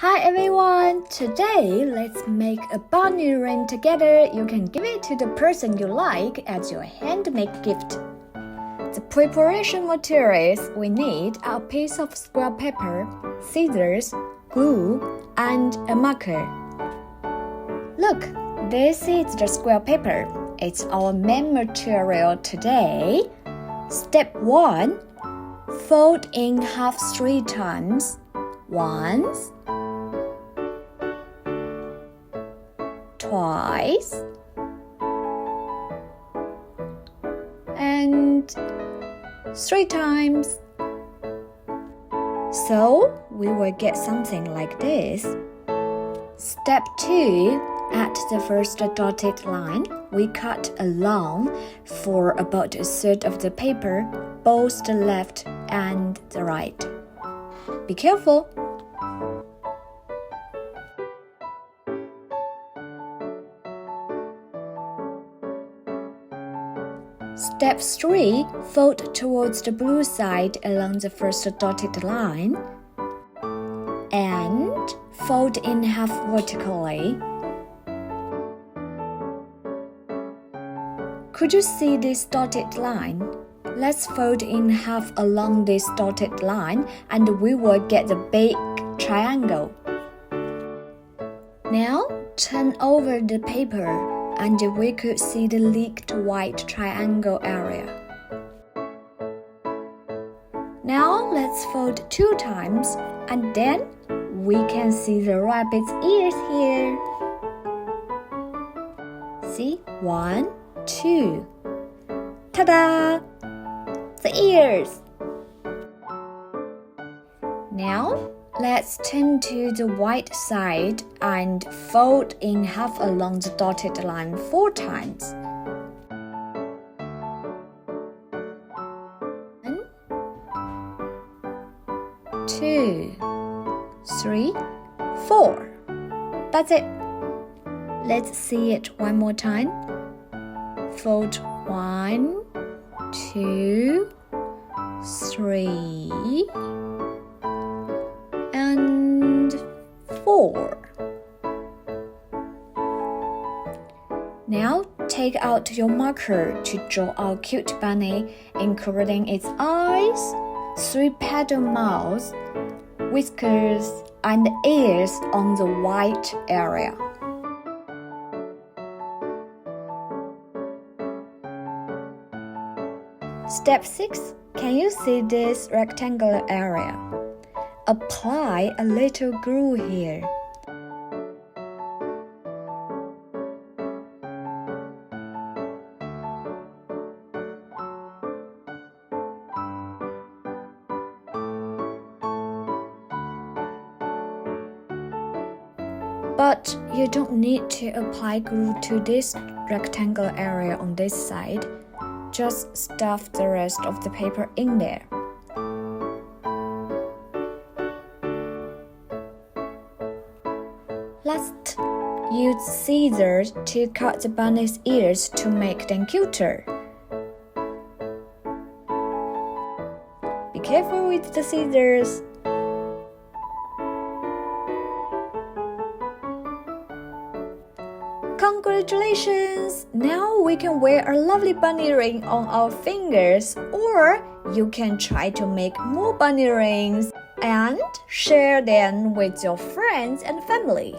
Hi everyone! Today, let's make a bunny ring together. You can give it to the person you like as your handmade gift. The preparation materials we need are a piece of square paper, scissors, glue, and a marker. Look, this is the square paper. It's our main material today. Step 1. Fold in half 3 times. Once, twice, and 3 times. So we will get something like this. Step 2. At the first dotted line, we cut along for about a third of the paper, both the left and the right. Be careful! Step 3. Fold towards the blue side along the first dotted line and fold in half vertically. Could you see this dotted line? Let's fold in half along this dotted line and we will get the big triangle. Now turn over the paper and we could see the leaked white triangle area. Now let's fold 2 times and then we can see the rabbit's ears here. See? 1, 2. Ta-da! The ears! Now, let's turn to the white side and fold in half along the dotted line 4 times. 1, 2, 3, 4. That's it. Let's see it one more time. Fold 1, 2, 3, and 4. Now take out your marker to draw our cute bunny, including its eyes, 3-petal mouth, whiskers, and ears on the white area. Step 6. Can you see this rectangular area? Apply a little glue here. But you don't need to apply glue to this rectangular area on this side. Just stuff the rest of the paper in there. Last, use scissors to cut the bunny's ears to make them cuter. Be careful with the scissors. Congratulations! Now we can wear a lovely bunny ring on our fingers, or you can try to make more bunny rings and share them with your friends and family.